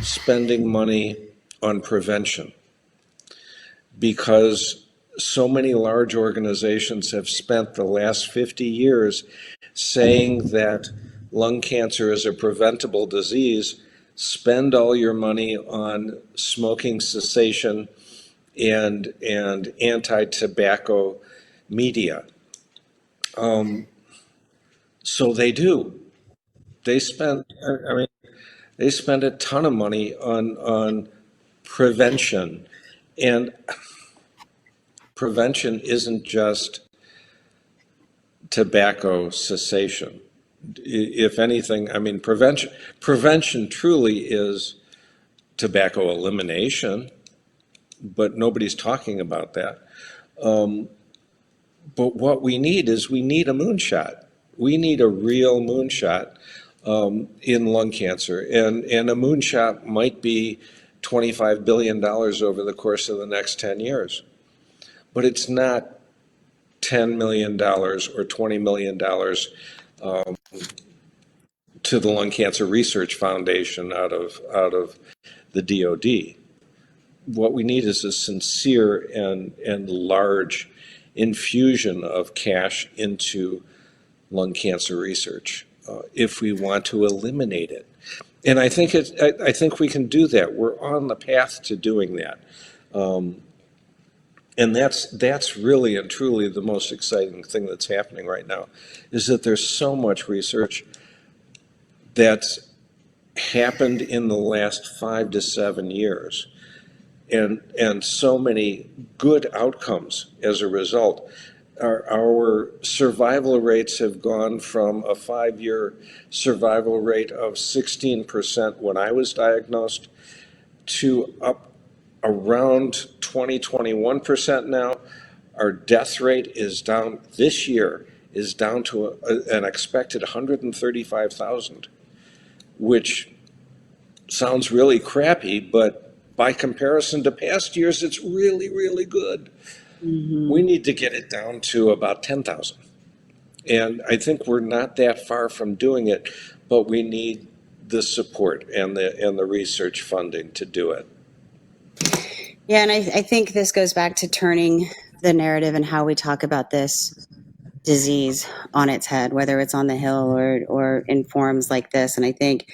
spending money on prevention because so many large organizations have spent the last 50 years saying that lung cancer is a preventable disease. Spend all your money on smoking cessation and anti-tobacco media. So they do. They spend a ton of money on prevention, and prevention isn't just tobacco cessation. If anything, prevention truly is tobacco elimination, but nobody's talking about that. But what we need is a moonshot. We need a real moonshot in lung cancer. And a moonshot might be $25 billion over the course of the next 10 years. But it's not $10 million or $20 million to the Lung Cancer Research Foundation out of the DOD. What we need is a sincere and large infusion of cash into lung cancer research if we want to eliminate it. And I think we can do that. We're on the path to doing that. And that's really and truly the most exciting thing that's happening right now, is that there's so much research that's happened in the last 5 to 7 years, and so many good outcomes as a result. Our survival rates have gone from a 5-year survival rate of 16% when I was diagnosed to up around 21% now. Our death rate is down this year, is down to an expected 135,000, which sounds really crappy, but by comparison to past years, it's really, really good. Mm-hmm. We need to get it down to about 10,000. And I think we're not that far from doing it, but we need the support and the research funding to do it. Yeah, and I think this goes back to turning the narrative and how we talk about this disease on its head, whether it's on the Hill or in forums like this. And I think,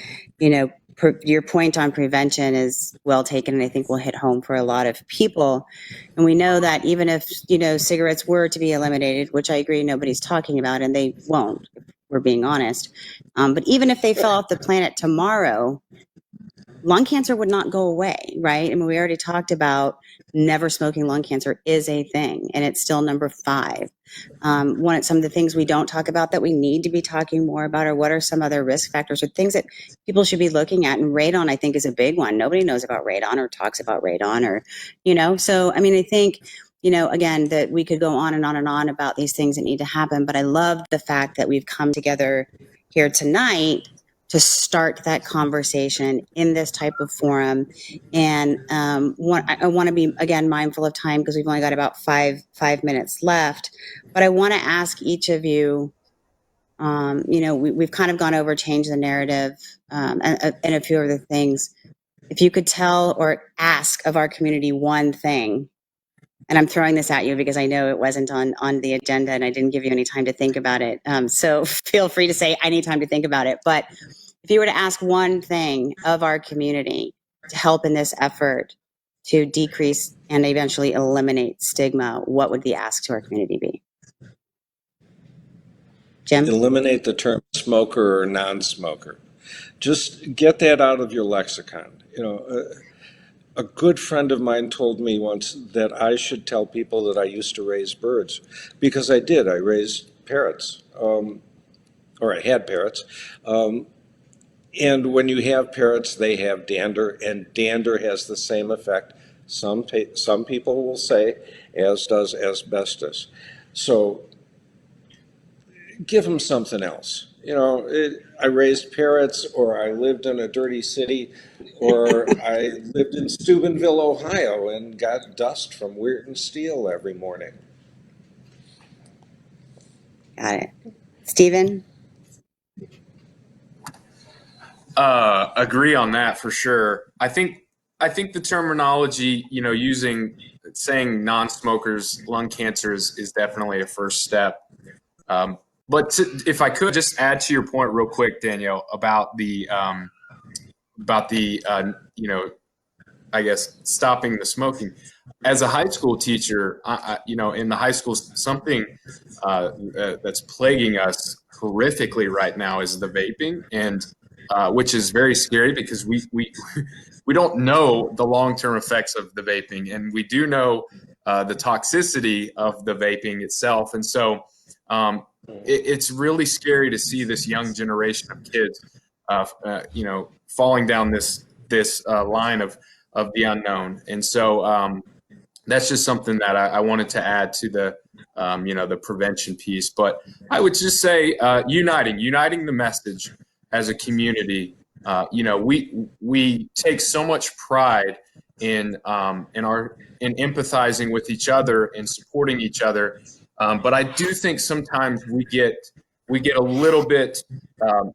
your point on prevention is well taken, and I think will hit home for a lot of people. And we know that even if, cigarettes were to be eliminated, which I agree nobody's talking about, and they won't, if we're being honest. But even if they fell off the planet tomorrow, lung cancer would not go away, right? I mean, we already talked about never smoking lung cancer is a thing, and it's still number 5. Some of the things we don't talk about that we need to be talking more about are what are some other risk factors or things that people should be looking at. And radon, I think, is a big one. Nobody knows about radon or talks about radon or, so, I mean, I think, again, that we could go on and on and on about these things that need to happen. But I love the fact that we've come together here tonight to start that conversation in this type of forum. And I want to be, again, mindful of time because we've only got about five minutes left. But I want to ask each of you, we've kind of gone over change the narrative and a few other things. If you could tell or ask of our community one thing, and I'm throwing this at you because I know it wasn't on the agenda and I didn't give you any time to think about it. So feel free to say I need time to think about it. But if you were to ask one thing of our community to help in this effort to decrease and eventually eliminate stigma, what would the ask to our community be? Jim? Eliminate the term smoker or non-smoker. Just get that out of your lexicon. A good friend of mine told me once that I should tell people that I used to raise birds, because I did. I raised parrots, or I had parrots. And when you have parrots, they have dander, and dander has the same effect, some people will say, as does asbestos. So give them something else. I raised parrots, or I lived in a dirty city, or I lived in Steubenville, Ohio, and got dust from Weirton Steel every morning. Got it. Stephen? Agree on that for sure. I think the terminology, saying non-smokers, lung cancer is definitely a first step. But if I could just add to your point real quick, Danielle, about the I guess stopping the smoking. As a high school teacher, in the high schools, something that's plaguing us horrifically right now is the vaping, and which is very scary because we don't know the long-term effects of the vaping, and we do know the toxicity of the vaping itself, and so it's really scary to see this young generation of kids, falling down this line of the unknown. And so that's just something that I wanted to add to the, the prevention piece. But I would just say uniting the message as a community. We take so much pride in empathizing with each other and supporting each other. But I do think sometimes we get a little bit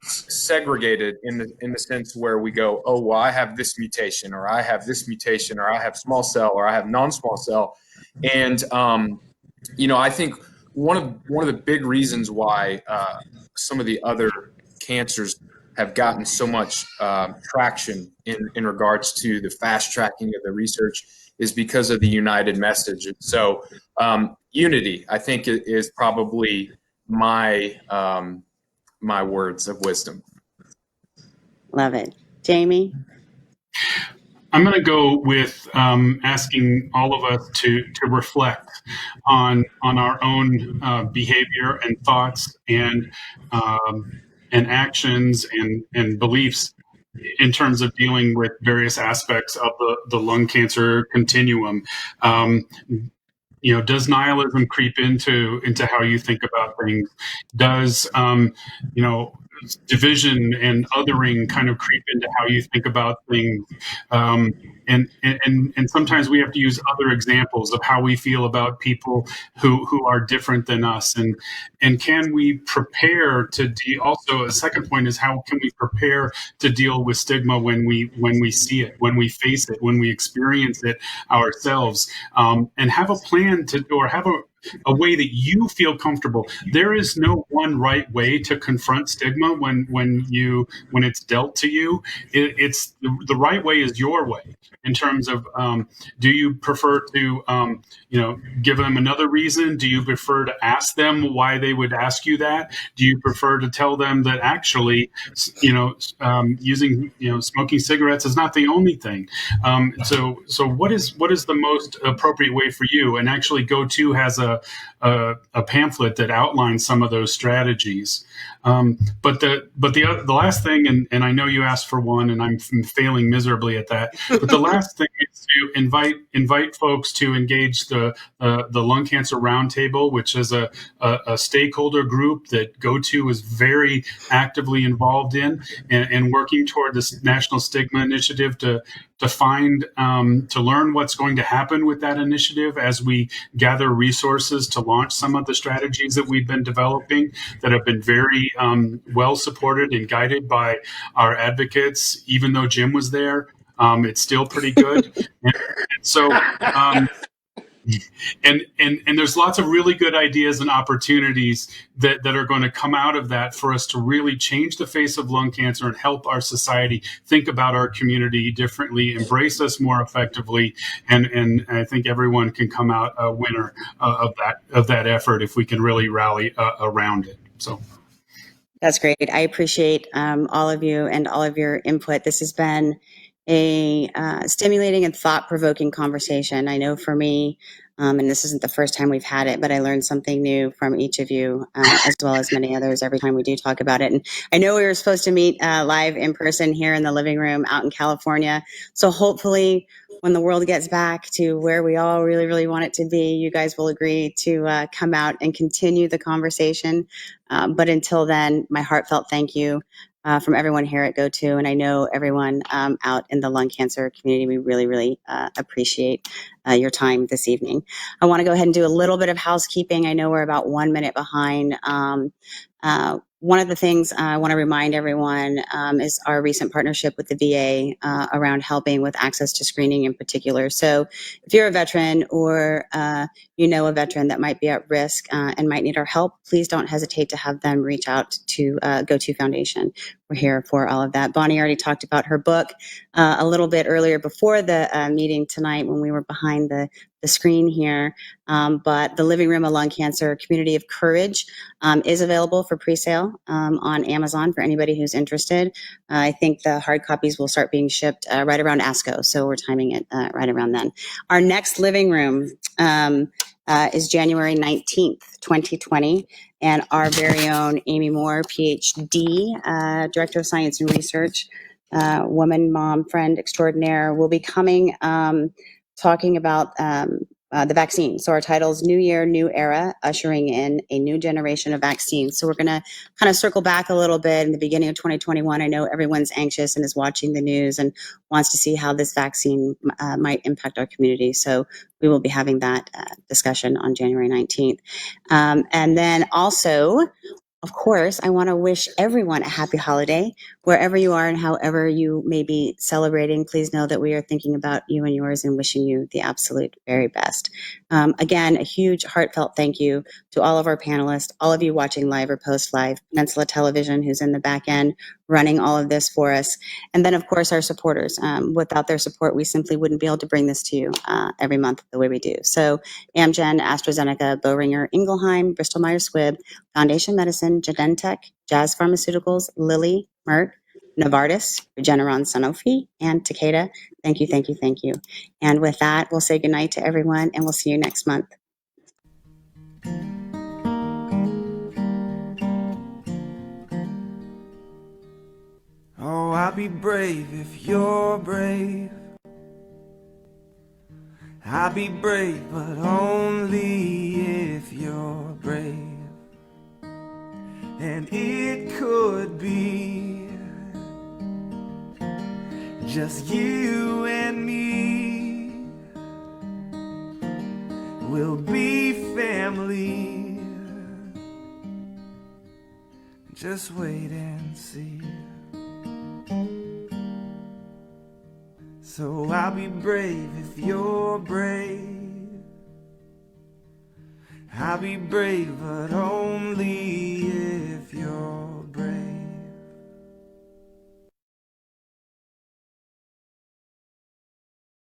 segregated in the sense where we go, oh, well, I have this mutation, or I have this mutation, or I have small cell, or I have non-small cell. And, I think one of the big reasons why some of the other cancers have gotten so much traction in regards to the fast tracking of the research is because of the united message. And so unity, I think, is probably my words of wisdom. Love it. Jamie? I'm going to go with asking all of us to reflect on our own behavior and thoughts and actions and beliefs in terms of dealing with various aspects of the lung cancer continuum. Does nihilism creep into how you think about things? Does division and othering kind of creep into how you think about things? And sometimes we have to use other examples of how we feel about people who are different than us. And can we prepare to also a second point is, how can we prepare to deal with stigma when we see it, when we face it, when we experience it ourselves, and have a plan or have a way that you feel comfortable. There is no one right way to confront stigma when it's dealt to you. It's the right way is your way. In terms of, do you prefer to, give them another reason? Do you prefer to ask them why they would ask you that? Do you prefer to tell them that actually, using, smoking cigarettes is not the only thing? So what is the most appropriate way for you? And actually, GoTo has a pamphlet that outlines some of those strategies. The last thing, and I know you asked for one, and I'm failing miserably at that. But the last thing is to invite folks to engage the Lung Cancer Roundtable, which is a stakeholder group that GoTo is very actively involved in, and working toward this National Stigma Initiative to find to learn what's going to happen with that initiative as we gather resources to launch some of the strategies that we've been developing that have been very well supported and guided by our advocates. Even though Jim was there, it's still pretty good. And so and there's lots of really good ideas and opportunities that are going to come out of that for us to really change the face of lung cancer and help our society think about our community differently, embrace us more effectively, and I think everyone can come out a winner of that effort if we can really rally around it. So. That's great. I appreciate all of you and all of your input. This has been a stimulating and thought-provoking conversation. I know for me, and this isn't the first time we've had it, but I learned something new from each of you, as well as many others every time we do talk about it. And I know we were supposed to meet live in person here in the living room out in California. So hopefully when the world gets back to where we all really, really want it to be, you guys will agree to come out and continue the conversation. But until then, my heartfelt thank you from everyone here at GoTo, and I know everyone out in the lung cancer community. We really, really appreciate your time this evening. I want to go ahead and do a little bit of housekeeping. I know we're about 1 minute behind. One of the things I want to remind everyone is our recent partnership with the VA around helping with access to screening in particular. So if you're a veteran or you know a veteran that might be at risk and might need our help, please don't hesitate to have them reach out to GoTo Foundation. We're here for all of that. Bonnie already talked about her book a little bit earlier before the meeting tonight when we were behind the screen here. But The Living Room of Lung Cancer, Community of Courage is available for pre-sale on Amazon for anybody who's interested. I think the hard copies will start being shipped right around ASCO, so we're timing it right around then. Our next living room is January 19th, 2020. And our very own Amy Moore, PhD, Director of Science and Research, woman, mom, friend extraordinaire, will be coming talking about the vaccine. So our title is New Year, New Era, Ushering in a New Generation of Vaccines. So we're going to kind of circle back a little bit in the beginning of 2021. I know everyone's anxious and is watching the news and wants to see how this vaccine might impact our community. So we will be having that discussion on January 19th. And then also, of course, I want to wish everyone a happy holiday, wherever you are and however you may be celebrating. Please know that we are thinking about you and yours and wishing you the absolute very best. Again, a huge heartfelt thank you to all of our panelists, all of you watching live or post-live, Peninsula Television, who's in the back end running all of this for us. And then, of course, our supporters. Without their support, we simply wouldn't be able to bring this to you every month the way we do. So Amgen, AstraZeneca, Boehringer, Ingelheim, Bristol Myers Squibb, Foundation Medicine, Genentech, Jazz Pharmaceuticals, Lilly, Merck, Novartis, Regeneron, Sanofi, and Takeda. Thank you, thank you, thank you. And with that, we'll say goodnight to everyone, and we'll see you next month. Oh, I'll be brave if you're brave. I'll be brave, but only if you're brave. And it could be just you and me. We'll be family. Just wait and see. So I'll be brave if you're brave. I'll be brave, but only if you're